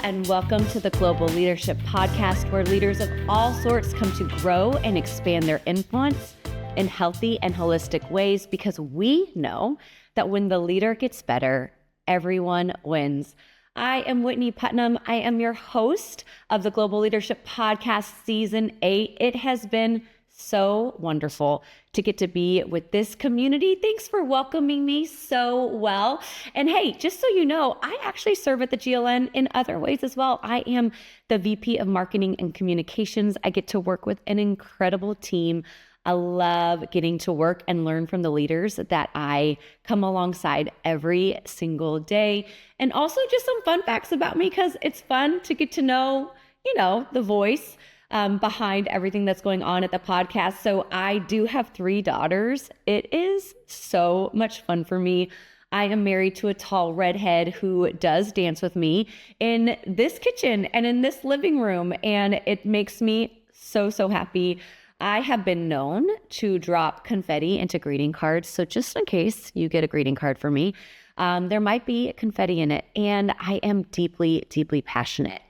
and welcome to the Global Leadership Podcast, where leaders of all sorts come to grow and expand their influence in healthy and holistic ways, because we know that when the leader gets better, everyone wins. I am Whitney Putnam. I am your host of the Global Leadership Podcast Season 8. It has been so wonderful to get to be with this community. Thanks for welcoming me so well. And hey, just so you know, I actually serve at the GLN in other ways as well. I am the VP of Marketing and Communications. I get to work with an incredible team. I love getting to work and learn from the leaders that I come alongside every single day. And also just some fun facts about me, because it's fun to get to know, the voice behind everything that's going on at the podcast. So I do have 3 daughters. It is so much fun for me. I am married to a tall redhead who does dance with me in this kitchen and in this living room, and it makes me so happy. I have been known to drop confetti into greeting cards. So just in case you get a greeting card for me, there might be confetti in it. And I am deeply passionate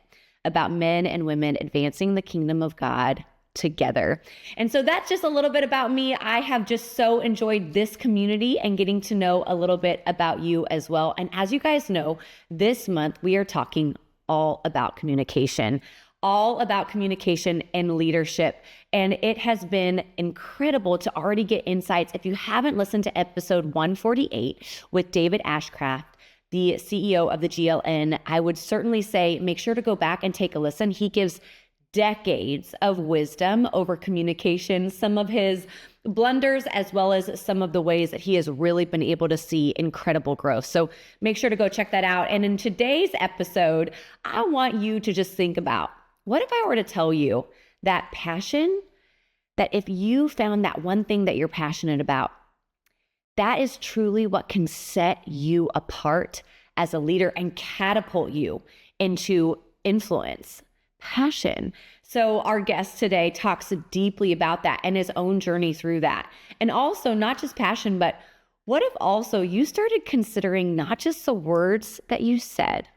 about men and women advancing the kingdom of God together. And so that's just a little bit about me. I have just so enjoyed this community and getting to know a little bit about you as well. And as you guys know, this month we are talking all about communication and leadership. And it has been incredible to already get insights. If you haven't listened to episode 148 with David Ashcraft, the CEO of the GLN, I would certainly say make sure to go back and take a listen. He gives decades of wisdom over communication, some of his blunders, as well as some of the ways that he has really been able to see incredible growth. So make sure to go check that out. And in today's episode, I want you to just think about, what if I were to tell you that passion, that if you found that one thing that you're passionate about, that is truly what can set you apart as a leader and catapult you into influence, passion. So our guest today talks deeply about that and his own journey through that. And also not just passion, but what if also you started considering not just the words that you said,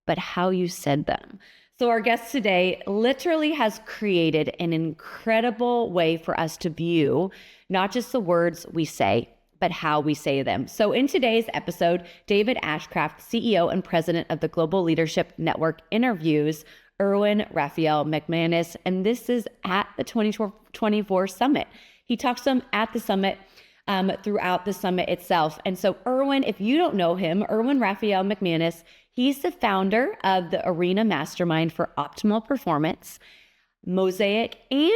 but how you said them? So our guest today literally has created an incredible way for us to view not just the words we say, but how we say them. So in today's episode, David Ashcraft, CEO and president of the Global Leadership Network, interviews Erwin McManus, and this is at the 2024 summit. He talks to him at the summit, throughout the summit itself. And so Erwin, if you don't know him, Erwin McManus, he's the founder of the Arena Mastermind for Optimal Performance, Mosaic, and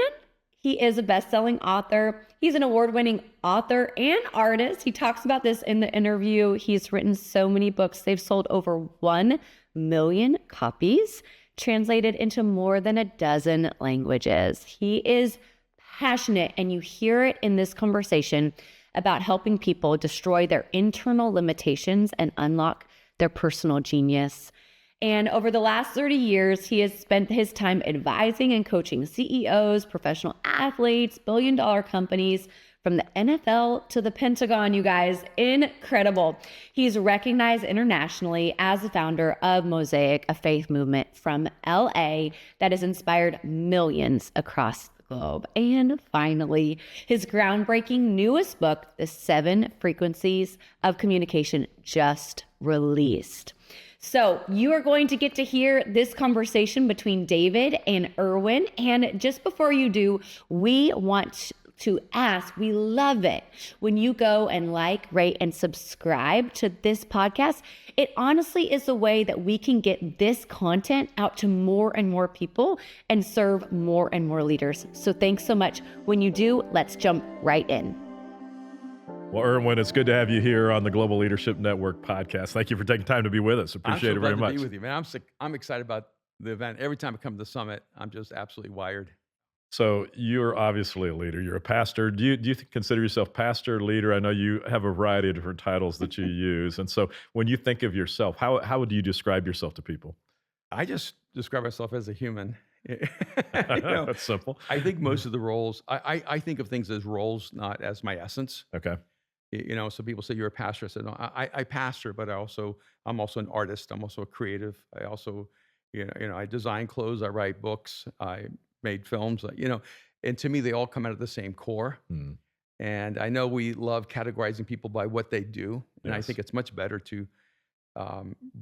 he is a best-selling author. He's an award-winning author and artist. He talks about this in the interview. He's written so many books. They've sold over 1 million copies, translated into more than a dozen languages. He is passionate, and you hear it in this conversation about helping people destroy their internal limitations and unlock their personal genius. And over the last 30 years, he has spent his time advising and coaching CEOs, professional athletes, billion-dollar companies, from the NFL to the Pentagon, you guys. Incredible. He's recognized internationally as the founder of Mosaic, a faith movement from LA that has inspired millions across the globe. And finally, his groundbreaking newest book, The 7 Frequencies of Communication, just released. So you are going to get to hear this conversation between David and Erwin. And just before you do, we want to ask, we love it when you go and like, rate, and subscribe to this podcast. It honestly is a way that we can get this content out to more and more people and serve more and more leaders. So thanks so much. When you do, let's jump right in. Well, Erwin, it's good to have you here on the Global Leadership Network podcast. Thank you for taking time to be with us. Appreciate it very much. I'm so glad to be with you, man. I'm excited about the event. Every time I come to the summit, I'm just absolutely wired. So you're obviously a leader. You're a pastor. Do you consider yourself pastor, leader? I know you have a variety of different titles that you use. And so when you think of yourself, how would you describe yourself to people? I just describe myself as a human. That's simple. I think most of the roles, I think of things as roles, not as my essence. Okay. So people say you're a pastor. I said, no, I pastor, but I'm also an artist. I'm also a creative. I also I design clothes, I write books, I made films, and to me, they all come out of the same core. Mm, And I know we love categorizing people by what they do, and I yes. think it's much better to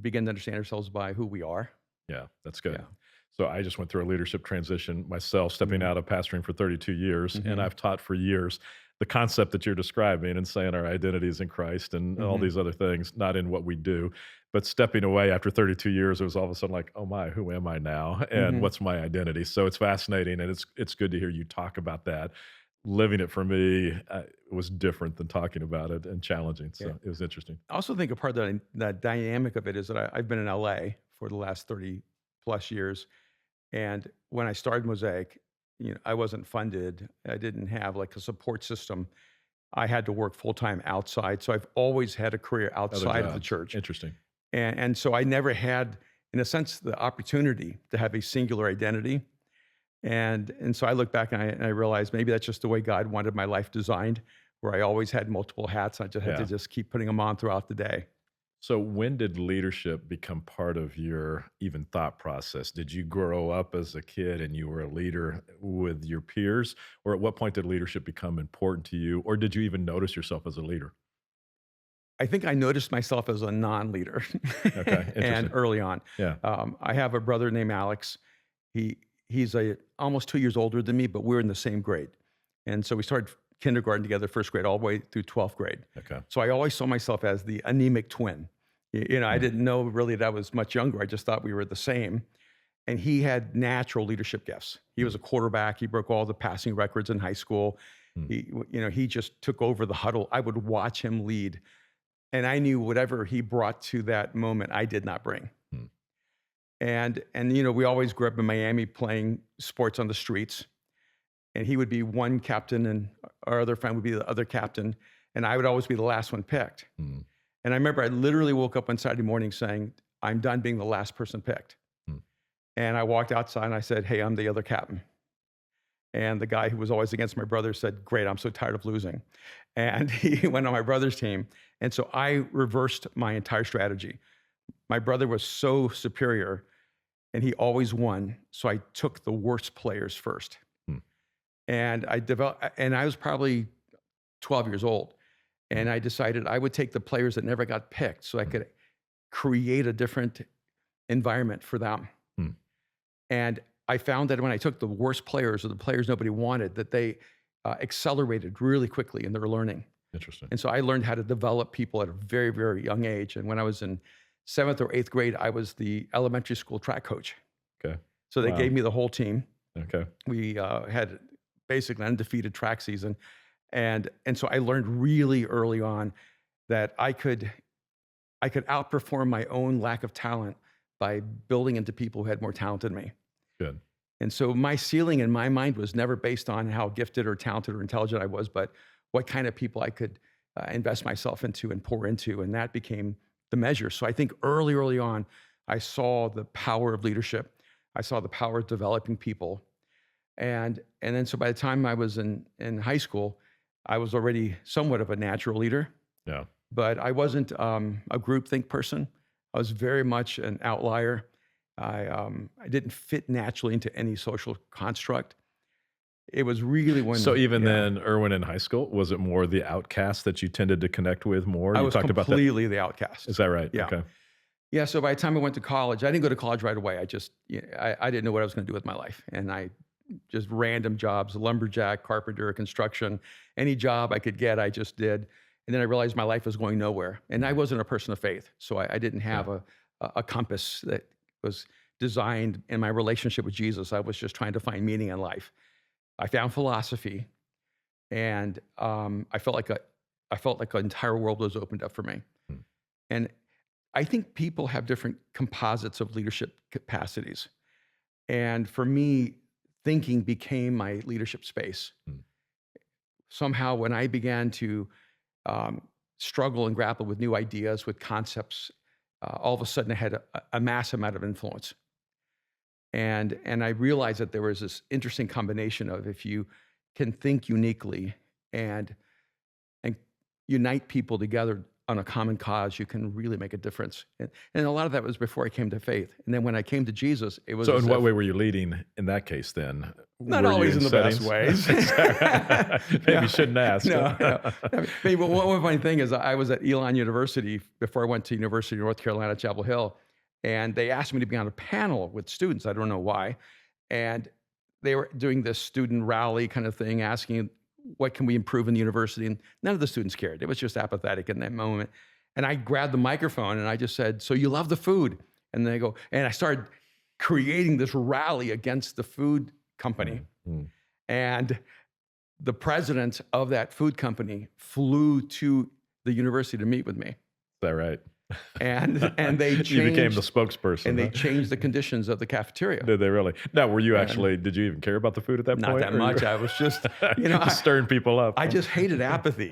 begin to understand ourselves by who we are. Yeah, that's good. Yeah. So I just went through a leadership transition myself, stepping Mhm. out of pastoring for 32 years, and Mhm. I've taught for years the concept that you're describing and saying our identity is in Christ and all Mhm. these other things, not in what we do. But stepping away after 32 years, it was all of a sudden like, oh my, who am I now? And Mhm. what's my identity? So it's fascinating, and it's good to hear you talk about that. Living it for me was different than talking about it and challenging. Yeah. So it was interesting. I also think a part of that dynamic of it is that I've been in LA for the last 30 plus years. And when I started Mosaic, I wasn't funded. I didn't have like a support system. I had to work full time outside. So I've always had a career Other outside of the jobs. church. Interesting. And so I never had, in a sense, the opportunity to have a singular identity. And so I look back and I realized maybe that's just the way God wanted my life designed, where I always had multiple hats. I just had to Yeah. just keep putting them on throughout the day. So when did leadership become part of your even thought process? Did you grow up as a kid and you were a leader with your peers? Or at what point did leadership become important to you? Or did you even notice yourself as a leader? I think I noticed myself as a non-leader, Okay, and interesting. early on. Yeah. I have a brother named Alex. He's almost 2 years older than me, but we're in the same grade, and so we started kindergarten together, first grade, all the way through 12th grade. Okay. So I always saw myself as the anemic twin. I Mm, didn't know really that I was much younger. I just thought we were the same. And he had natural leadership gifts. He was mm, a quarterback. He broke all the passing records in high school. mm, He just took over the huddle. I would watch him lead, and I knew whatever he brought to that moment, I did not bring. mm. And we always grew up in Miami playing sports on the streets, and he would be one captain, and our other friend would be the other captain, and I would always be the last one picked. Mm, And I remember I literally woke up on Saturday morning saying, "I'm done being the last person picked." mm. And I walked outside and I said, "Hey, I'm the other captain." And the guy who was always against my brother said, "Great, I'm so tired of losing." And he went on my brother's team. And so I reversed my entire strategy. My brother was so superior and he always won. So I took the worst players first. Hmm. And I was probably 12 years old. Hmm. And I decided I would take the players that never got picked so I Hmm. could create a different environment for them. Hmm. And I found that when I took the worst players or the players nobody wanted, that they accelerated really quickly in their learning. Interesting. And so I learned how to develop people at a very, very young age. And when I was in 7th or 8th grade, I was the elementary school track coach. Okay. So they Wow. gave me the whole team. Okay. We had basically an undefeated track season. And so I learned really early on that I could outperform my own lack of talent by building into people who had more talent than me. Good. And so my ceiling in my mind was never based on how gifted or talented or intelligent I was, but what kind of people I could invest myself into and pour into. And that became the measure. So I think early on, I saw the power of leadership. I saw the power of developing people. And then so by the time I was in high school, I was already somewhat of a natural leader, Yeah. but I wasn't a groupthink person. I was very much an outlier. I didn't fit naturally into any social construct. It was really So when, even yeah, then, Erwin in high school, was it more the outcast that you tended to connect with more? I You was talked about that. completely the outcast. Is that right? Yeah. Okay. Yeah. So by the time I went to college, I didn't go to college right away. I didn't know what I was going to do with my life. And I just random jobs, lumberjack, carpenter, construction, any job I could get, I just did. And then I realized my life was going nowhere. And I wasn't a person of faith. So I didn't have a compass that was designed in my relationship with Jesus. I was just trying to find meaning in life. I found philosophy, and I felt like an entire world was opened up for me. Hmm. And I think people have different composites of leadership capacities. And for me, thinking became my leadership space. Hmm. Somehow, when I began to struggle and grapple with new ideas, with concepts, all of a sudden I had a massive amount of influence. And I realized that there was this interesting combination of if you can think uniquely and unite people together on a common cause, you can really make a difference. And a lot of that was before I came to faith. And then when I came to Jesus, it was So as in what if- way were you leading in that case then? Not Were you always in the best settings? ways. Maybe you shouldn't ask. No. I mean, one funny thing is I was at Elon University before I went to University of North Carolina, Chapel Hill, and they asked me to be on a panel with students. I don't know why. And they were doing this student rally kind of thing, asking what can we improve in the university? And none of the students cared. It was just apathetic in that moment. And I grabbed the microphone and I just said, so you love the food? And they go, and I started creating this rally against the food company. Mm-hmm. And the president of that food company flew to the university to meet with me. Is that right? And they changed, you became the spokesperson. and they huh? changed the conditions of the cafeteria. Did they really? Now, were you actually, did you even care about the food at that Not point? that or you much. were- I was just, you know, just stirring people up. I just hated apathy.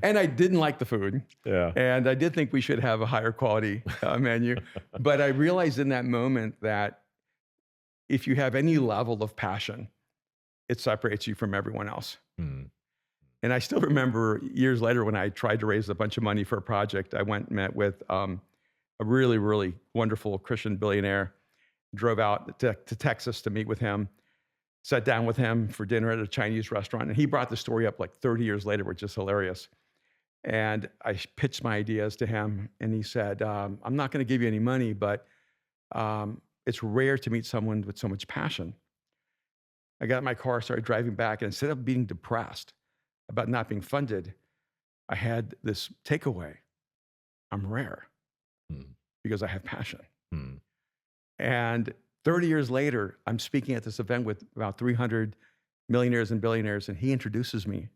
And I didn't like the food. Yeah. And I did think we should have a higher quality menu. But I realized in that moment that if you have any level of passion, it separates you from everyone else. Hmm. And I still remember years later when I tried to raise a bunch of money for a project, I went and met with a really, really wonderful Christian billionaire, drove out to Texas to meet with him, sat down with him for dinner at a Chinese restaurant. And he brought the story up like 30 years later, which is hilarious. And I pitched my ideas to him and he said, I'm not going to give you any money, but it's rare to meet someone with so much passion. I got in my car, started driving back, and instead of being depressed about not being funded, I had this takeaway. I'm rare because I have passion. Hmm. And 30 years later, I'm speaking at this event with about 300 millionaires and billionaires, and he introduces me.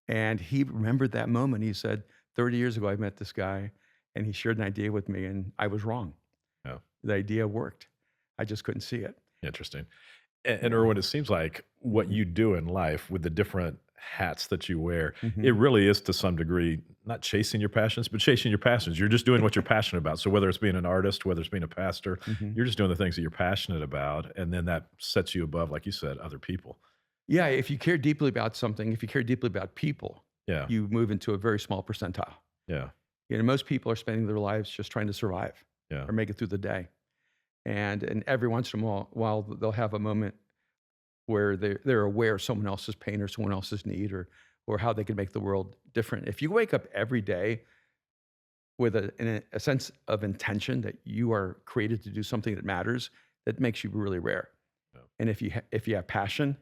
And he remembered that moment. He said, 30 years ago, I met this guy, and he shared an idea with me, and I was wrong. Yeah. The idea worked. I just couldn't see it. Interesting. And Erwin, it seems like what you do in life with the different hats that you wear, it really is to some degree not chasing your passions, but chasing your passions. You're just doing what you're passionate about. So whether it's being an artist, whether it's being a pastor, you're just doing the things that you're passionate about. And then that sets you above, like you said, other people. Yeah, if you care deeply about something, if you care deeply about people, Yeah. you move into a very small percentile. Yeah. You know, most people are spending their lives just trying to survive Yeah. or make it through the day. And every once in a while, they'll have a moment where they're aware of someone else's pain or someone else's need or how they can make the world different. If you wake up every day with a sense of intention that you are created to do something that matters, that makes you really rare. Yeah. And if you have passion,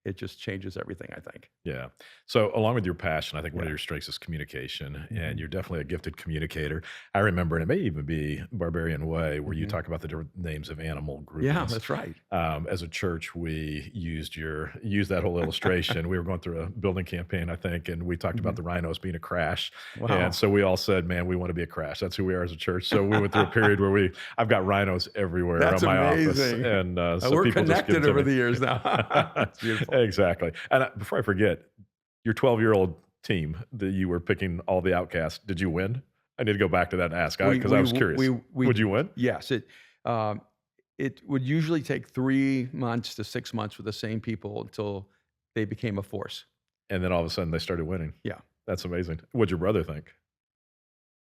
it just changes everything, I think. Yeah. So along with your passion, I think one of Yeah. your strengths is communication, and you're definitely a gifted communicator. I remember, and it may even be Barbarian Way, where you talk about the different names of animal groupings. Yeah, that's right. As a church, we used that whole illustration. We were going through a building campaign, I think, and we talked about the rhinos being a crash. Wow. And so we all said, man, we want to be a crash. That's who we are as a church. So we went through a period where I've got rhinos everywhere That's on my amazing. office. And so We're people just give connected it to over me. the years now. That's beautiful. Exactly. And before I forget, your 12-year-old team that you were picking all the outcasts, did you win? I need to go back to that and ask because I was curious. Would you win? Yes. It would usually take 3 months to 6 months with the same people until they became a force. And then all of a sudden they started winning. Yeah. That's amazing. What'd your brother think?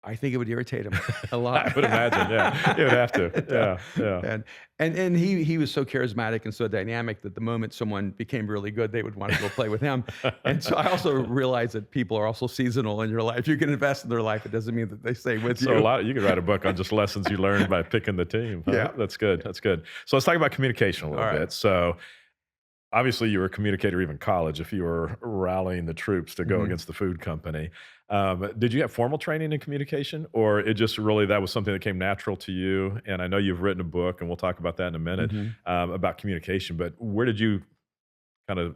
I think it would irritate him a lot. I would imagine, yeah. He would have to. Yeah. And he was so charismatic and so dynamic that the moment someone became really good, they would want to go play with him. And so I also realized that people are also seasonal in your life. You can invest in their life. It doesn't mean that they stay with So you. you could write a book on just lessons you learned by picking the team. Huh? Yeah. That's good. That's good. So let's talk about communication a little All right. bit. So obviously you were a communicator even in college if you were rallying the troops to go against the food company. Did you have formal training in communication, or it just really that was something that came natural to you? And I know you've written a book, and we'll talk about that in a minute, about communication, but where did you kind of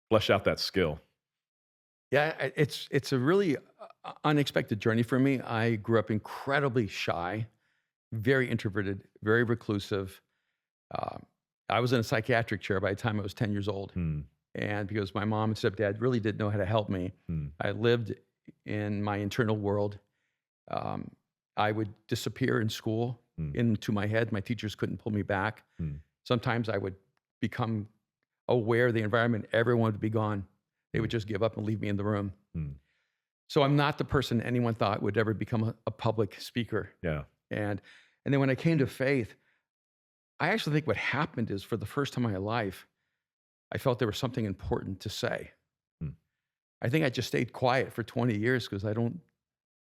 flesh out that skill? Yeah, it's a really unexpected journey for me. I grew up incredibly shy, very introverted, very reclusive. I was in a psychiatric chair by the time I was 10 years old. And because my mom and stepdad really didn't know how to help me, I lived in my internal world. I would disappear in school into my head. My teachers couldn't pull me back. Sometimes I would become aware of the environment. Everyone would be gone. They would just give up and leave me in the room. So I'm not the person anyone thought would ever become a public speaker. Yeah. And then when I came to faith, I actually think what happened is for the first time in my life, I felt there was something important to say. Hmm. I think I just stayed quiet for 20 years because I don't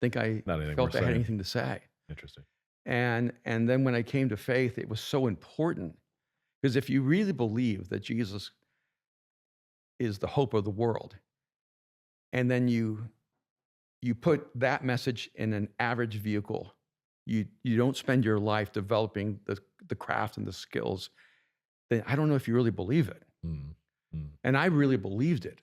think I Not anything felt worth I had saying. anything to say. Interesting. And then when I came to faith, it was so important because if you really believe that Jesus is the hope of the world, and then you put that message in an average vehicle, you don't spend your life developing the craft and the skills, then I don't know if you really believe it. Mm. Mm. And I really believed it.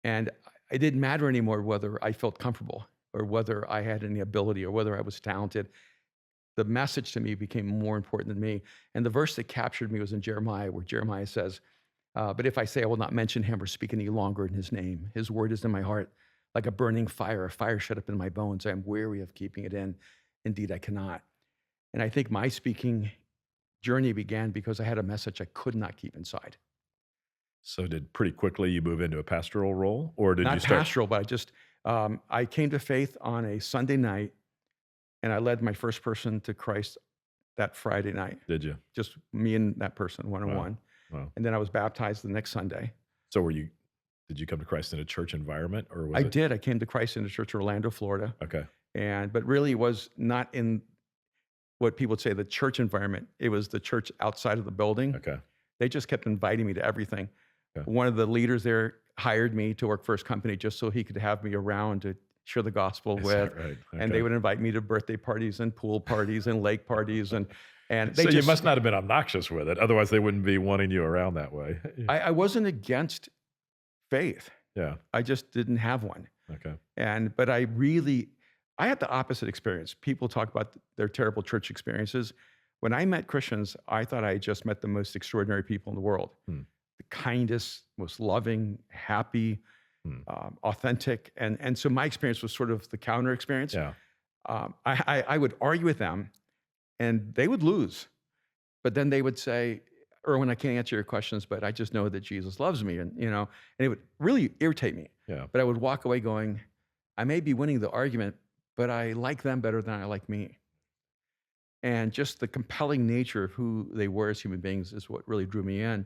And it didn't matter anymore whether I felt comfortable or whether I had any ability or whether I was talented. The message to me became more important than me. And the verse that captured me was in Jeremiah, where Jeremiah says, but if I say I will not mention him or speak any longer in his name, his word is in my heart like a burning fire, a fire shut up in my bones. I am weary of keeping it in. Indeed, I cannot. And I think my speaking journey began because I had a message I could not keep inside. So did pretty quickly you move into a pastoral role, or did you Not start? pastoral, but I came to faith on a Sunday night, and I led my first person to Christ that Friday night. Did you? Just me and that person, one-on-one. Wow. And then I was baptized the next Sunday. So did you come to Christ in a church environment, or was I it? did. I came to Christ in the church in Orlando, Florida. Okay. But really was not in what people would say the church environment. It was the church outside of the building. Okay. They just kept inviting me to everything. Okay. One of the leaders there hired me to work for his company just so he could have me around to share the gospel Is with. that right? And Okay. they would invite me to birthday parties and pool parties and lake parties. And they So you just, must not have been obnoxious with it. Otherwise, they wouldn't be wanting you around that way. I wasn't against faith. Yeah. I just didn't have one. Okay. But I had the opposite experience. People talk about their terrible church experiences. When I met Christians, I thought I just met the most extraordinary people in the world. Hmm. The kindest, most loving, happy, Hmm. authentic. And so my experience was sort of the counter experience. Yeah. I would argue with them and they would lose. But then they would say, Erwin, I can't answer your questions, but I just know that Jesus loves me. And it would really irritate me. Yeah. But I would walk away going, I may be winning the argument, but I like them better than I like me. And just the compelling nature of who they were as human beings is what really drew me in.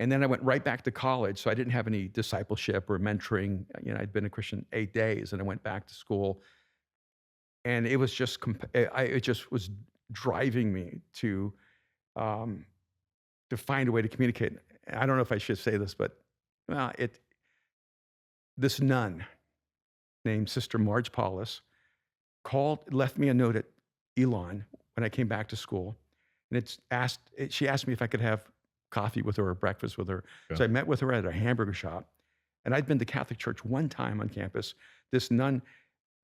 And then I went right back to college. So I didn't have any discipleship or mentoring. I'd been a Christian 8 days and I went back to school. And it was just, it just was driving me to find a way to communicate. I don't know if I should say this, but this nun named Sister Marge Paulus left me a note at Elon when I came back to school. And she asked me if I could have coffee with her or breakfast with her. Yeah. So I met with her at a hamburger shop. And I'd been to Catholic church one time on campus. This nun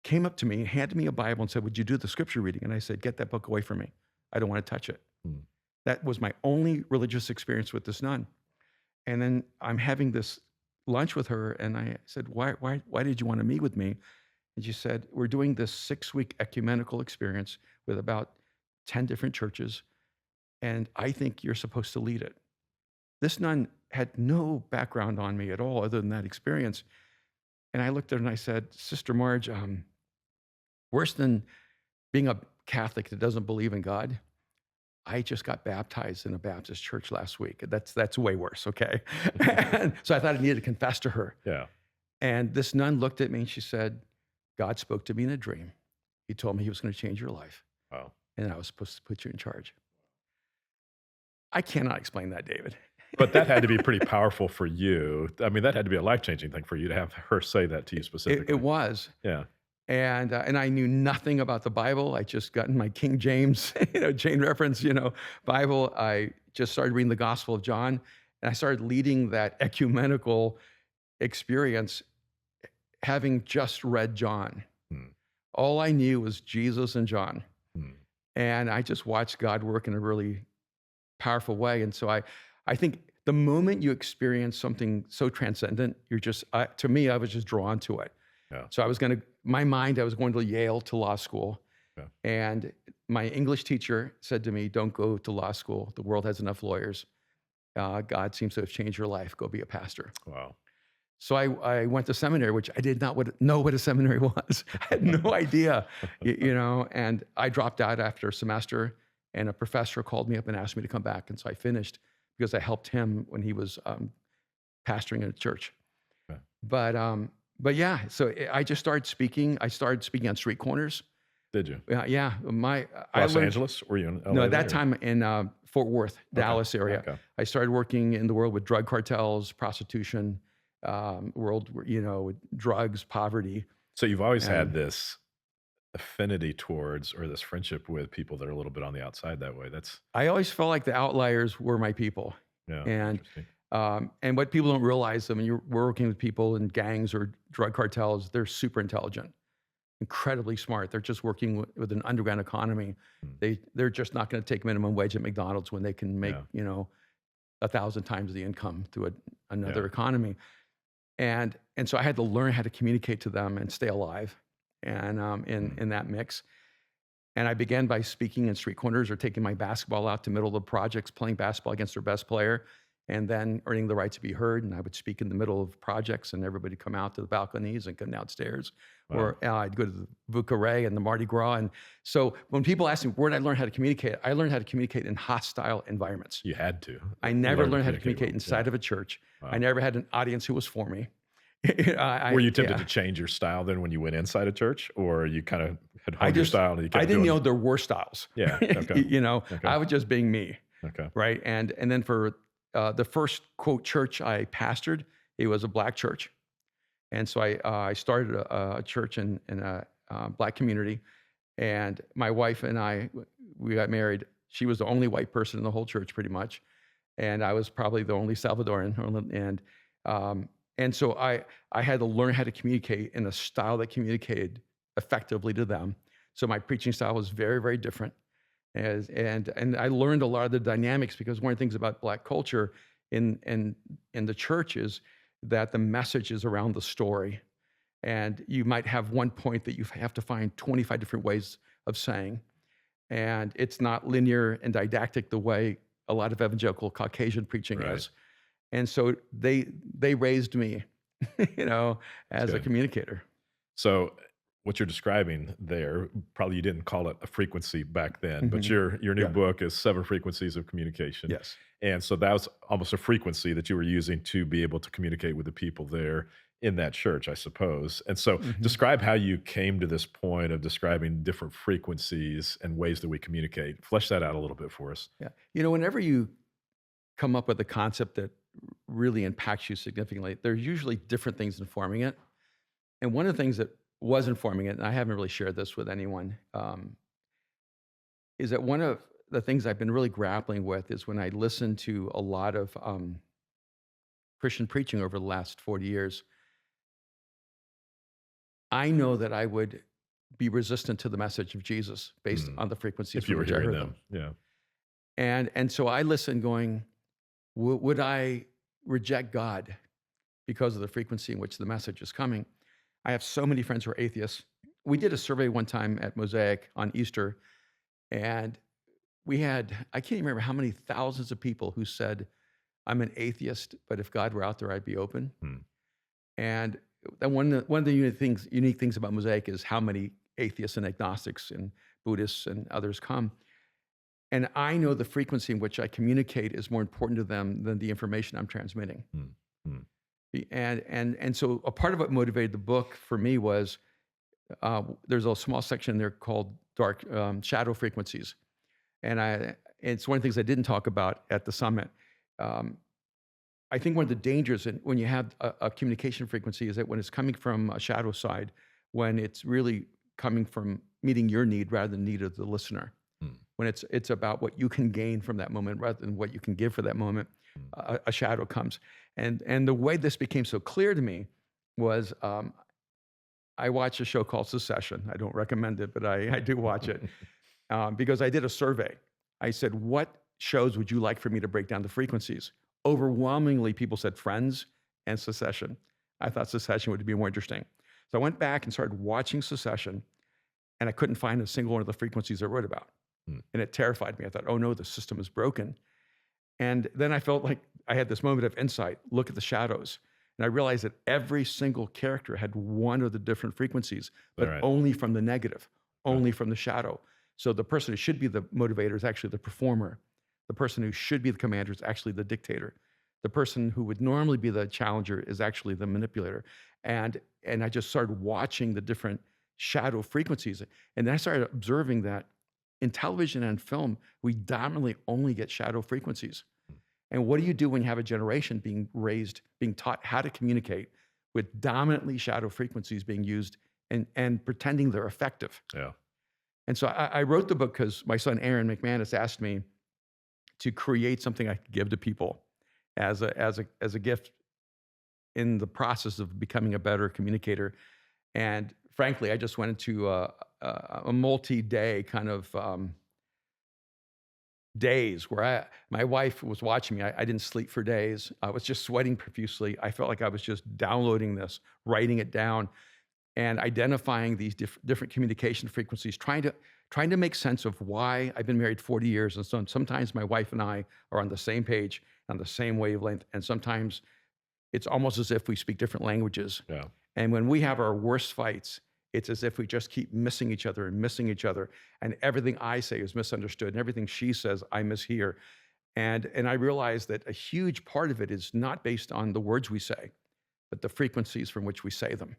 came up to me, handed me a Bible and said, would you do the scripture reading? And I said, get that book away from me. I don't want to touch it. Hmm. That was my only religious experience with this nun. And then I'm having this lunch with her and I said, why did you want to meet with me? And she said, we're doing this 6-week ecumenical experience with about 10 different churches. And I think you're supposed to lead it. This nun had no background on me at all other than that experience. And I looked at her and I said, Sister Marge, worse than being a Catholic that doesn't believe in God, I just got baptized in a Baptist church last week. That's way worse, okay? And so I thought I needed to confess to her. Yeah. And this nun looked at me and she said, God spoke to me in a dream. He told me he was going to change your life. Wow. And I was supposed to put you in charge. I cannot explain that, David. But that had to be pretty powerful for you. I mean, that had to be a life-changing thing for you to have her say that to you specifically. It was. Yeah. And I knew nothing about the Bible. I just got in my King James, chain reference, Bible. I just started reading the Gospel of John, and I started leading that ecumenical experience, having just read John. Hmm. All I knew was Jesus and John. Hmm. And I just watched God work in a really powerful way. And so I think the moment you experience something so transcendent, to me, I was just drawn to it. Yeah. So I was going to Yale to law school. Yeah. And my English teacher said to me, don't go to law school. The world has enough lawyers. God seems to have changed your life. Go be a pastor. Wow. So I went to seminary, which I did not know what a seminary was. I had no idea, and I dropped out after a semester, and a professor called me up and asked me to come back. And so I finished because I helped him when he was pastoring in a church. Okay. But yeah, so I just started speaking. I started speaking on street corners. Did you? Yeah, Los Angeles? Were you in LA? No, at that or- time in Fort Worth, Dallas area. Okay. I started working in the world with drug cartels, prostitution, world, with drugs, poverty. So you've always had And- this affinity towards, or this friendship with people that are a little bit on the outside that way. That's I always felt like the outliers were my people. yeah. And interesting. and what people don't realize, I mean, you're working with people in gangs or drug cartels, they're super intelligent, incredibly smart. They're just working with an underground economy. They're just not going to take minimum wage at McDonald's when they can make, 1,000 times the income through another economy. And so I had to learn how to communicate to them and stay alive and in that mix. And I began by speaking in street corners or taking my basketball out to middle of the projects, playing basketball against their best player, and then earning the right to be heard. And I would speak in the middle of projects, and everybody come out to the balconies and come downstairs. Wow. Or I'd go to the Bucare and the Mardi Gras. And so when people ask me, where did I learn how to communicate? I learned how to communicate in hostile environments. You had to. I never learn to learned how to communicate communicate inside of a church. Wow. I never had an audience who was for me. Were you tempted to change your style then when you went inside a church, or you kind of had honed your style and you kept I didn't doing know there were styles. Yeah. Okay. I was just being me. Okay. Right. And then for the first quote church I pastored, it was a black church. And so I started a church in a black community, and my wife and I, we got married. She was the only white person in the whole church pretty much. And I was probably the only Salvadoran. And so I had to learn how to communicate in a style that communicated effectively to them. So my preaching style was very, very different. And I learned a lot of the dynamics, because one of the things about black culture in the church is that the message is around the story. And you might have one point that you have to find 25 different ways of saying. And it's not linear and didactic the way a lot of evangelical Caucasian preaching is. And so they raised me, as a communicator. So what you're describing there, probably you didn't call it a frequency back then, but your new book is 7 Frequencies of Communication. Yes. And so that was almost a frequency that you were using to be able to communicate with the people there in that church, I suppose. And so describe how you came to this point of describing different frequencies and ways that we communicate. Flesh that out a little bit for us. Yeah. Whenever you come up with a concept that really impacts you significantly, there's usually different things informing it. And one of the things that was informing it, and I haven't really shared this with anyone, is that one of the things I've been really grappling with is when I listen to a lot of Christian preaching over the last 40 years, I know that I would be resistant to the message of Jesus based on the frequencies if you were which I hearing heard them. Yeah. And so I listen going, would I reject God because of the frequency in which the message is coming? I have so many friends who are atheists. We did a survey one time at Mosaic on Easter, and we had, I can't even remember how many thousands of people who said, I'm an atheist, but if God were out there, I'd be open. And one of the unique things about Mosaic is how many atheists and agnostics and Buddhists and others come. And I know the frequency in which I communicate is more important to them than the information I'm transmitting. And so a part of what motivated the book for me was there's a small section there called dark shadow frequencies. And it's one of the things I didn't talk about at the summit. I think one of the dangers when you have a communication frequency is that when it's coming from a shadow side, when it's really coming from meeting your need rather than the need of the listener. When it's about what you can gain from that moment rather than what you can give for that moment, a shadow comes. And the way this became so clear to me was I watched a show called Succession. I don't recommend it, but I do watch it because I did a survey. I said, what shows would you like for me to break down the frequencies? Overwhelmingly, people said Friends and Succession. I thought Succession would be more interesting. So I went back and started watching Succession, and I couldn't find a single one of the frequencies I wrote about. And it terrified me. I thought, oh no, the system is broken. And then I felt like I had this moment of insight. Look at the shadows. And I realized that every single character had one of the different frequencies, but Right. only from the negative, only from the shadow. So the person who should be the motivator is actually the performer. The person who should be the commander is actually the dictator. The person who would normally be the challenger is actually the manipulator. And I just started watching the different shadow frequencies. And then I started observing that in television and film, we dominantly only get shadow frequencies. And what do you do when you have a generation being raised, being taught how to communicate with dominantly shadow frequencies being used and pretending they're effective? Yeah. And so I wrote the book because my son, Erwin McManus, asked me to create something I could give to people as a gift in the process of becoming a better communicator. And frankly, I just went into a multi-day kind of days where my wife was watching me. I didn't sleep for days. I was just sweating profusely. I felt like I was just downloading this, writing it down, and identifying these different communication frequencies, trying to make sense of why I've been married 40 years. And so sometimes my wife and I are on the same page, on the same wavelength. And sometimes it's almost as if we speak different languages. Yeah. And when we have our worst fights, it's as if we just keep missing each other and missing each other. And everything I say is misunderstood, and everything she says, I mishear. And I realize that a huge part of it is not based on the words we say, but the frequencies from which we say them.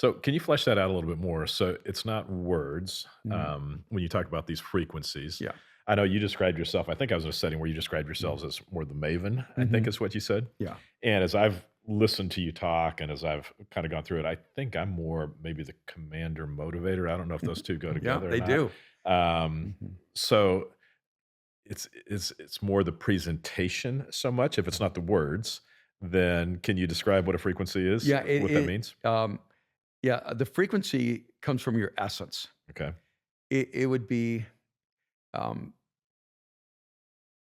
So can you flesh that out a little bit more? So it's not words Mhm. when you talk about these frequencies. Yeah. I know you described yourself. I think I was in a setting where you described yourselves as more the Maven. I think is what you said. Yeah. And as I've listened to you talk, and as I've kind of gone through it, I think I'm more maybe the commander motivator. I don't know if those two go Yeah, together. they or not. do. Mhm. So it's more the presentation so much. If it's not the words, then can you describe what a frequency is? Yeah, What that means? yeah, the frequency comes from your essence. Okay. It would be um,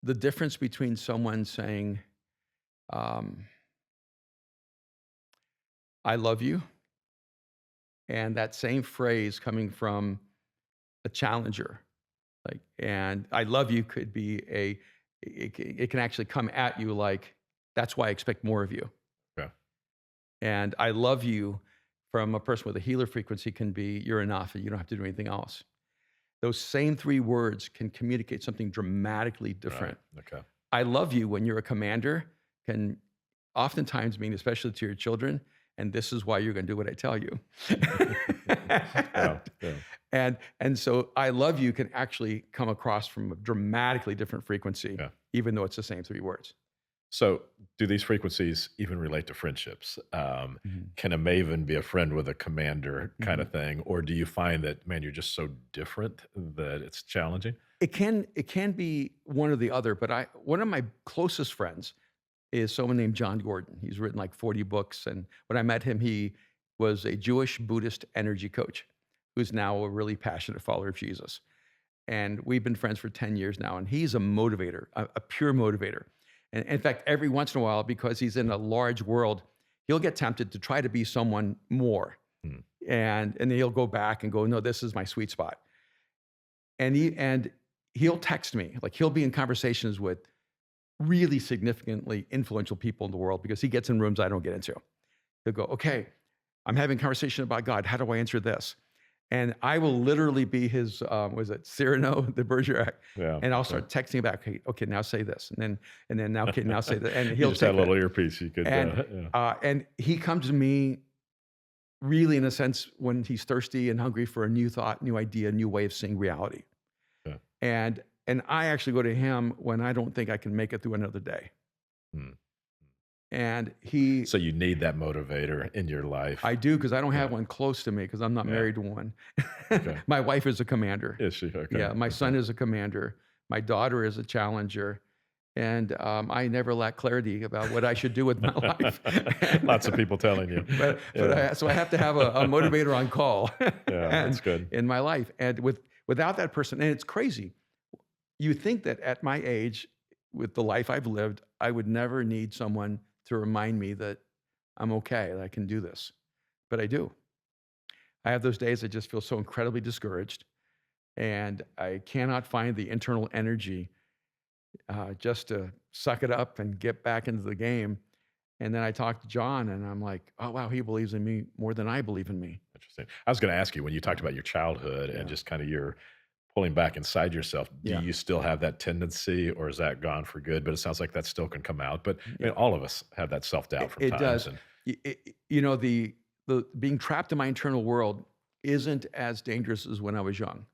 the difference between someone saying, um, I love you, and that same phrase coming from a challenger. Like, and I love you could be it can actually come at you like, that's why I expect more of you. Okay. And I love you from a person with a healer frequency can be, you're enough and you don't have to do anything else. Those same three words can communicate something dramatically different. Right. Okay. I love you when you're a commander can oftentimes mean, especially to your children, and this is why you're going to do what I tell you. Yeah. Yeah. And so I love you can actually come across from a dramatically different frequency, Yeah. even though it's the same three words. So, do these frequencies even relate to friendships? Can a Maven be a friend with a commander kind of thing, or do you find that man, you're just so different that it's challenging? It can be one or the other, but one of my closest friends is someone named John Gordon. He's written like 40 books, and when I met him, he was a Jewish Buddhist energy coach who's now a really passionate follower of Jesus. And we've been friends for 10 years now, and he's a motivator, a pure motivator. And in fact, every once in a while, because he's in a large world, he'll get tempted to try to be someone more. Hmm. And then he'll go back and go, no, this is my sweet spot. And he'll text me, like he'll be in conversations with really significantly influential people in the world because he gets in rooms I don't get into. He'll go, okay, I'm having a conversation about God. How do I answer this? And I will literally be his, was it Cyrano de Bergerac? Yeah. And I'll start texting back, okay, now say this. And then now, okay, now say that. And he'll You just had take a little that. earpiece. You could. And he comes to me really in a sense when he's thirsty and hungry for a new thought, new idea, new way of seeing reality. Yeah. And I actually go to him when I don't think I can make it through another day. Hmm. And So you need that motivator in your life. I do, because I don't have one close to me because I'm not married to one. Okay. My wife is a commander. Is she? Okay. Yeah, my son is a commander. My daughter is a challenger. And I never lack clarity about what I should do with my life. Lots of people telling you. So I have to have a motivator on call. Yeah, that's good. In my life. And without that person, and it's crazy. You think that at my age, with the life I've lived, I would never need someone to remind me that I'm okay, that I can do this. But I do. I have those days I just feel so incredibly discouraged, and I cannot find the internal energy just to suck it up and get back into the game. And then I talked to John, and I'm like, oh, wow, he believes in me more than I believe in me. Interesting. I was going to ask you when you talked about your childhood and Yeah. just kind of your pulling back inside yourself, do Yeah. you still have that tendency or is that gone for good? But it sounds like that still can come out. But I Yeah. mean, all of us have that self doubt from It times. does. And You know, the being trapped in my internal world isn't as dangerous as when I was young.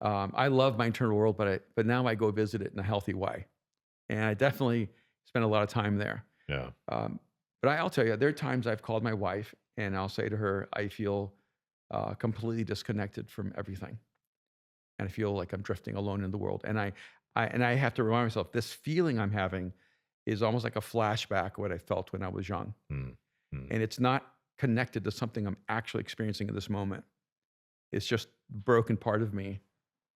I love my internal world, but now I go visit it in a healthy way, and I definitely spend a lot of time there. yeah, Um, but I'll tell you, there are times I've called my wife, and I'll say to her, I feel completely disconnected from everything, and I feel like I'm drifting alone in the world. And I have to remind myself, this feeling I'm having is almost like a flashback of what I felt when I was young, mm, mm. and it's not connected to something I'm actually experiencing in this moment. It's just a broken part of me.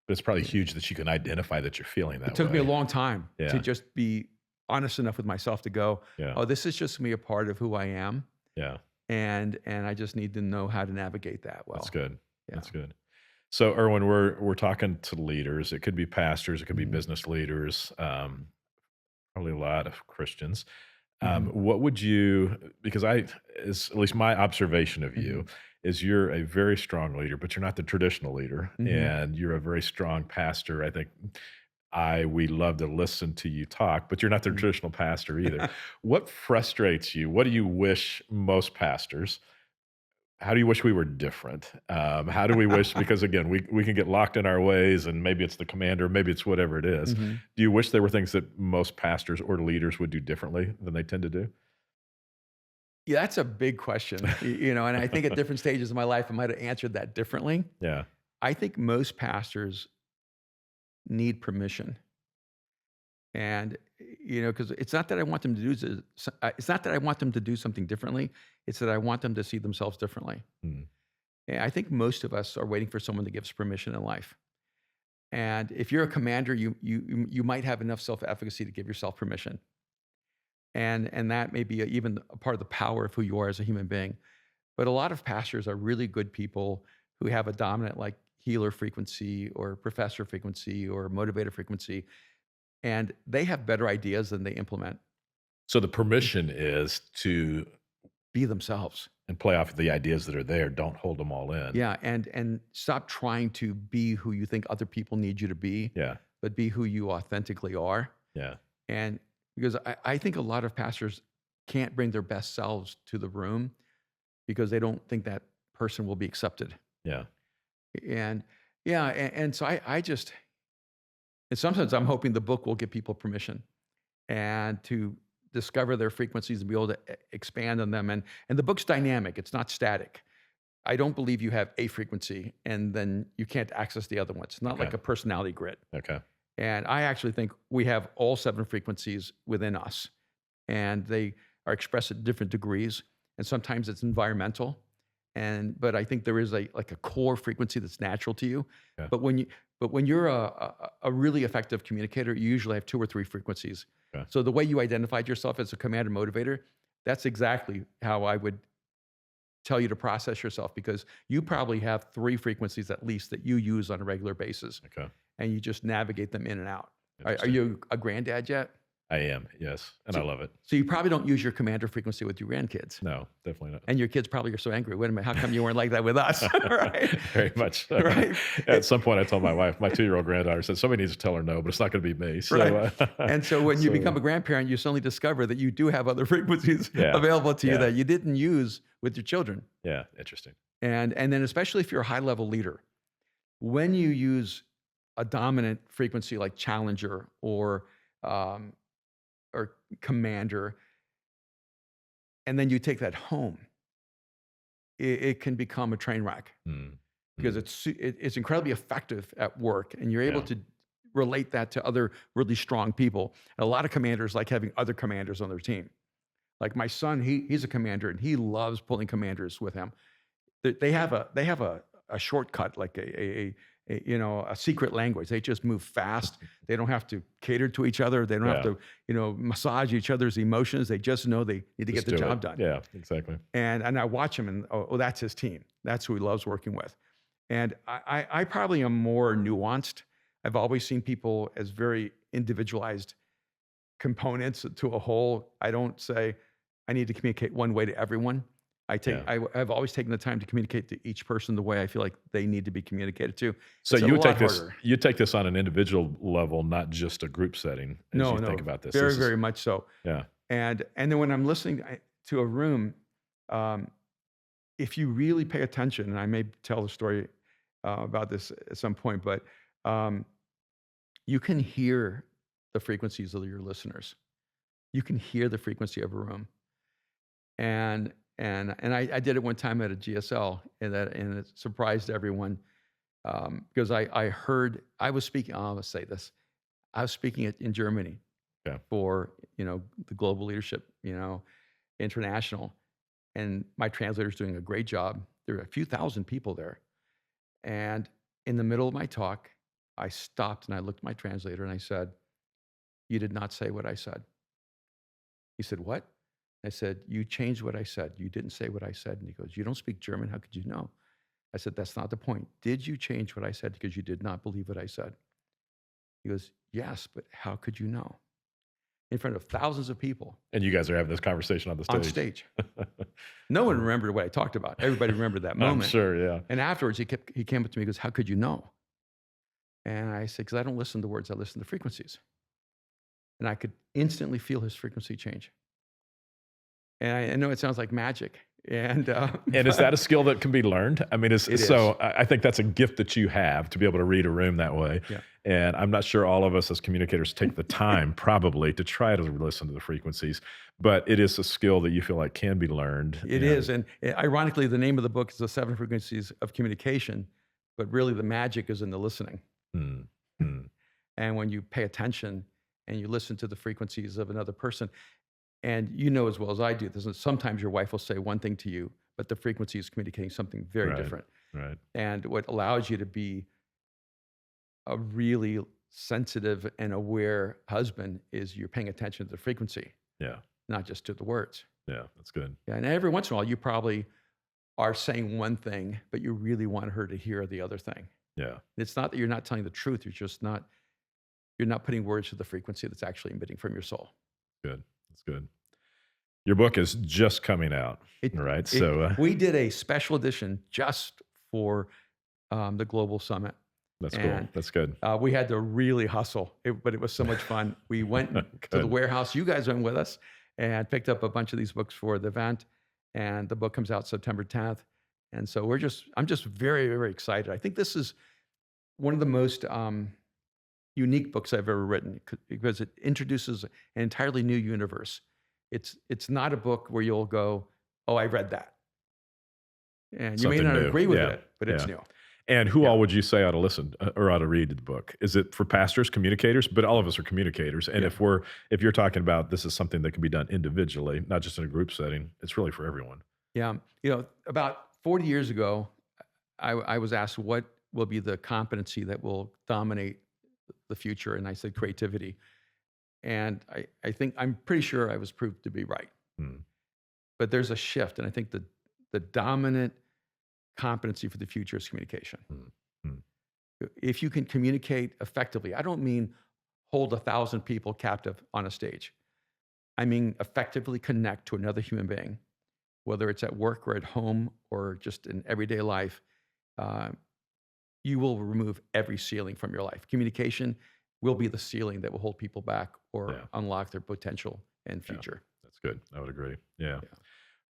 But it's probably huge that you can identify that you're feeling that It took me a way. long time Yeah. to just be honest enough with myself to go, Yeah. oh, this is just me a part of who I am, Yeah. and I just need to know how to navigate that well. That's good. Yeah. That's good. So, Erwin, we're talking to leaders. It could be pastors, it could be Mhm. business leaders, probably a lot of Christians. Mhm. What would you? Because is at least my observation of you Mhm. is you're a very strong leader, but you're not the traditional leader, Mhm. and you're a very strong pastor. I think we love to listen to you talk, but you're not the Mhm. traditional pastor either. What frustrates you? What do you wish most pastors? How do you wish we were different? How do we wish? Because again, we can get locked in our ways, and maybe it's the commander, maybe it's whatever it is. Mhm. Do you wish there were things that most pastors or leaders would do differently than they tend to do? Yeah, that's a big question, you know, and I think at different stages of my life, I might have answered that differently. Yeah, I think most pastors need permission. And, you know, because it's not that I want them to do it's not that I want them to do something differently. It's that I want them to see themselves differently. mm, And I think most of us are waiting for someone to give us permission in life. And if you're a commander, you might have enough self-efficacy to give yourself permission. And that may be even a part of the power of who you are as a human being. But a lot of pastors are really good people who have a dominant like healer frequency or professor frequency or motivator frequency, and they have better ideas than they implement. so the permission is to Be themselves. and play off the ideas that are there. Don't hold them all in. Yeah, and stop trying to be who you think other people need you to be, Yeah, but be who you authentically are. yeah, And because I think a lot of pastors can't bring their best selves to the room because they don't think that person will be accepted. yeah. And yeah, and so I just, and sometimes I'm hoping the book will give people permission and to discover their frequencies and be able to expand on them. And the book's dynamic; it's not static. I don't believe you have a frequency and then you can't access the other ones. It's not Okay. like a personality grid. Okay. And I actually think we have all 7 frequencies within us, and they are expressed at different degrees. And sometimes it's environmental, but I think there is a core frequency that's natural to you. Yeah. But when you're a really effective communicator, you usually have 2 or 3 frequencies. Okay. So the way you identified yourself as a commander motivator, that's exactly how I would tell you to process yourself, because you probably have 3 frequencies at least that you use on a regular basis, Okay. and you just navigate them in and out. Are Interesting. you a granddad yet? I am. Yes, and I love it. So you probably don't use your commander frequency with your grandkids. No, definitely not. And your kids probably are so angry. Wait a minute, how come you weren't like that with us? Right? Very much. So. Right. At some point, I told my wife, my 2-year-old granddaughter said, somebody needs to tell her no, but it's not going to be me. So, Right. And so when you so- become a grandparent, you suddenly discover that you do have other frequencies Yeah. available to you Yeah. that you didn't use with your children. yeah, interesting. And then especially if you're a high level leader, when you use a dominant frequency like challenger um, or commander, and then you take that home, it can become a train wreck Mm. because Mm. it's incredibly effective at work, and you're able Yeah. to relate that to other really strong people. And a lot of commanders like having other commanders on their team. Like my son, he's a commander, and he loves pulling commanders with him. They have a shortcut, like a secret language. They just move fast. They don't have to cater to each other. They don't have Yeah. to massage each other's emotions. They just know they need to Just get the do job it. done. Yeah, exactly. And I watch him, and that's his team. That's who he loves working with. And I probably am more nuanced. I've always seen people as very individualized components to a whole. I don't say, I need to communicate one way to everyone. I've always taken the time to communicate to each person the way I feel like they need to be communicated to. So It's a you would lot take this, harder. you take this on an individual level, not just a group setting as No, you no, think about this. very, This is, very much so. yeah, And then when I'm listening to a room, um, if you really pay attention, and I may tell a story about this at some point, but um, you can hear the frequencies of your listeners. You can hear the frequency of a room. And I did it one time at a GSL, and it surprised everyone because I heard I was speaking. Oh, let's say this: I was speaking in Germany yeah, for the global leadership, international, and my translator's doing a great job. There are a few thousand people there, and in the middle of my talk, I stopped and I looked at my translator and I said, "You did not say what I said." He said, "What?" I said, "You changed what I said. You didn't say what I said." And he goes, "You don't speak German. How could you know?" I said, "That's not the point. Did you change what I said because you did not believe what I said?" He goes, "Yes, but how could you know?" In front of thousands of people and you guys are having this conversation on the stage. on stage. No one remembered what I talked about. Everybody remembered that I'm moment. sure, yeah. And afterwards, he came up to me and goes, "How could you know?" And I said, "Because I don't listen to words. I listen to frequencies." And I could instantly feel his frequency change. And I know it sounds like magic. And is that a skill that can be learned? I mean, It is. I think that's a gift that you have to be able to read a room that way. Yeah. And I'm not sure all of us as communicators take the time probably to try to listen to the frequencies, but it is a skill that you feel like can be learned. It is. And ironically, the name of the book is The 7 Frequencies of Communication, but really the magic is in the listening. Hmm. Hmm. And when you pay attention and you listen to the frequencies of another person, and you know as well as I do, sometimes your wife will say one thing to you, but the frequency is communicating something very Right. different. Right. And what allows you to be a really sensitive and aware husband is you're paying attention to the frequency, Yeah. not just to the words. Yeah. That's good. Yeah, and every once in a while, you probably are saying one thing, but you really want her to hear the other thing. Yeah. It's not that you're not telling the truth. You're not putting words to the frequency that's actually emitting from your soul. Good. That's good. Your book is just coming out, right? We did a special edition just for the Global Summit. That's cool. That's good. We had to really hustle, but it was so much fun. We went to the warehouse. You guys went with us and picked up a bunch of these books for the event. And the book comes out September 10th. And so I'm just very, very excited. I think this is one of the most unique books I've ever written because it introduces an entirely new universe. It's not a book where you'll go, "Oh, I read that." And you may not agree with it, but it's new. And who all would you say ought to listen or ought to read the book? Is it for pastors, communicators? But all of us are communicators. And if you're talking about this is something that can be done individually, not just in a group setting, it's really for everyone. Yeah. About 40 years ago, I was asked what will be the competency that will dominate the future. And I said creativity. And I'm pretty sure I was proved to be right. Hmm. But there's a shift. And I think the dominant competency for the future is communication. Hmm. If you can communicate effectively, I don't mean hold 1,000 people captive on a stage. I mean effectively connect to another human being, whether it's at work or at home or just in everyday life. You will remove every ceiling from your life. Communication will be the ceiling that will hold people back or unlock their potential and future. That's good. I would agree. Yeah.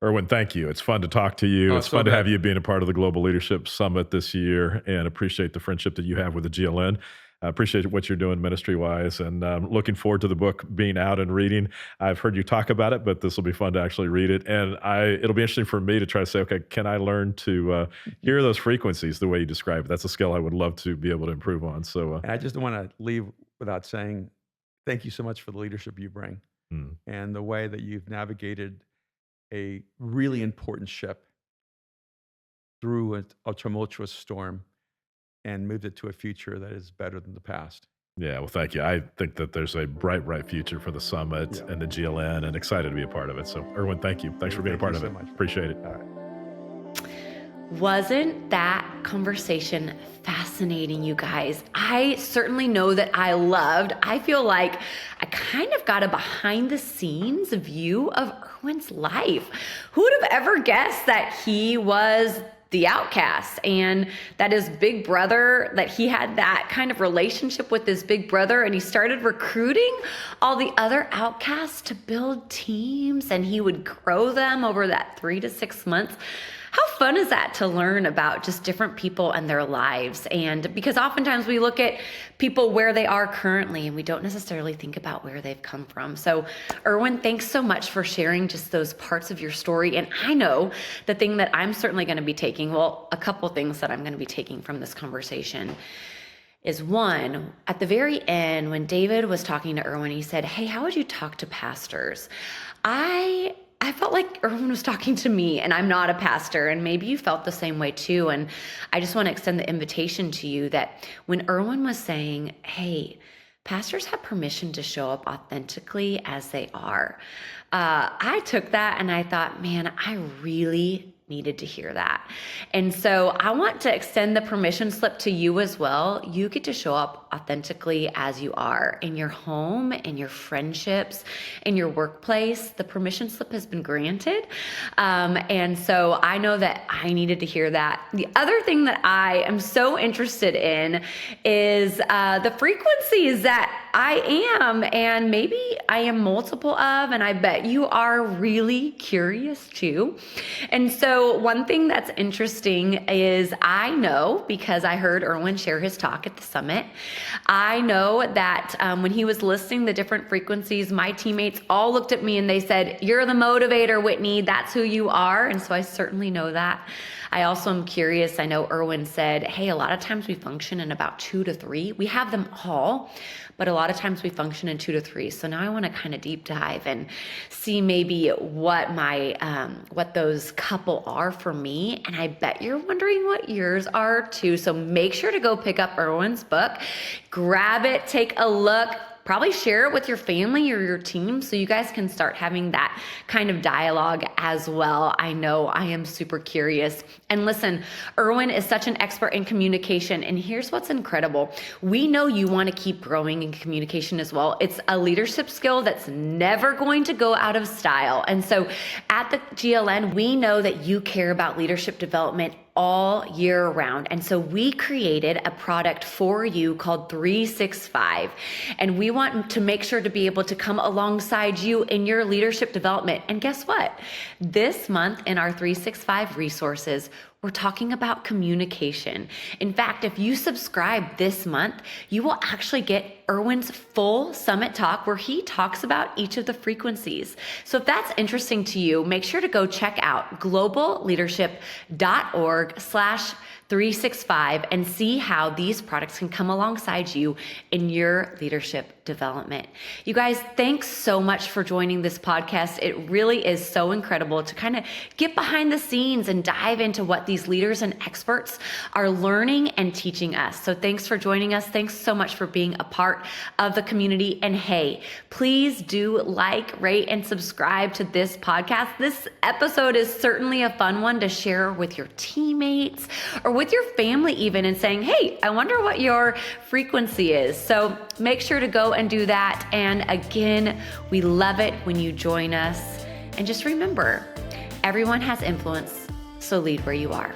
Erwin, thank you. It's fun to talk to you. It's fun to have you being a part of the Global Leadership Summit this year and appreciate the friendship that you have with the GLN. I appreciate what you're doing ministry-wise, and looking forward to the book being out and reading. I've heard you talk about it, but this will be fun to actually read it. And it'll be interesting for me to try to say, okay, can I learn to hear those frequencies the way you describe it? That's a skill I would love to be able to improve on. So, and I just don't want to leave without saying thank you so much for the leadership you bring and the way that you've navigated a really important ship through a tumultuous storm and moved it to a future that is better than the past. Yeah, well, thank you. I think that there's a bright future for the summit and the GLN, and excited to be a part of it. So, Erwin, thank you. Thanks for being a part of it. Much. Appreciate it. All right. Wasn't that conversation fascinating, you guys? I certainly know that I feel like I kind of got a behind the scenes view of Erwin's life. Who would have ever guessed that he was the outcast and that his big brother, that he had that kind of relationship with his big brother, and he started recruiting all the other outcasts to build teams, and he would grow them over that 3 to 6 months. How fun is that to learn about just different people and their lives? And because oftentimes we look at people where they are currently and we don't necessarily think about where they've come from. So Erwin, thanks so much for sharing just those parts of your story. And I know the thing that I'm certainly going to be taking, well, a couple things that I'm going to be taking from this conversation is, one, at the very end, when David was talking to Erwin, he said, hey, how would you talk to pastors? I felt like Erwin was talking to me, and I'm not a pastor, and maybe you felt the same way too. And I just want to extend the invitation to you that when Erwin was saying, hey, pastors have permission to show up authentically as they are, I took that and I thought, man, I really needed to hear that. And so I want to extend the permission slip to you as well. You get to show up authentically as you are in your home, in your friendships, in your workplace. The permission slip has been granted. And so I know that I needed to hear that. The other thing that I am so interested in is the frequencies that I am, and maybe I am multiple of, and I bet you are really curious too. And so one thing that's interesting is I know, because I heard Erwin share his talk at the summit, I know that when he was listing the different frequencies, my teammates all looked at me and they said, you're the motivator, Whitney, that's who you are. And so I certainly know that. I also am curious. I know Erwin said, hey, a lot of times we function in about 2 to 3. We have them all, but a lot of times we function in 2 to 3. So now I want to kind of deep dive and see maybe what what those couple are for me. And I bet you're wondering what yours are too. So make sure to go pick up Erwin's book, grab it, take a look. Probably share it with your family or your team so you guys can start having that kind of dialogue as well. I know I am super curious. And listen, Erwin is such an expert in communication. And here's what's incredible. We know you want to keep growing in communication as well. It's a leadership skill that's never going to go out of style. And so at the GLN, we know that you care about leadership development all year round. And so we created a product for you called 365. And we want to make sure to be able to come alongside you in your leadership development. And guess what? This month in our 365 resources, we're talking about communication. In fact, if you subscribe this month, you will actually get Erwin's full summit talk where he talks about each of the frequencies. So if that's interesting to you, make sure to go check out globalleadership.org/365 and see how these products can come alongside you in your leadership development. You guys, thanks so much for joining this podcast. It really is so incredible to kind of get behind the scenes and dive into what these leaders and experts are learning and teaching us. So thanks for joining us. Thanks so much for being a part of the community. And hey, please do like, rate, and subscribe to this podcast. This episode is certainly a fun one to share with your teammates or with your family even, and saying, hey, I wonder what your frequency is. So make sure to go and do that. And again, we love it when you join us. And just remember, everyone has influence, so lead where you are.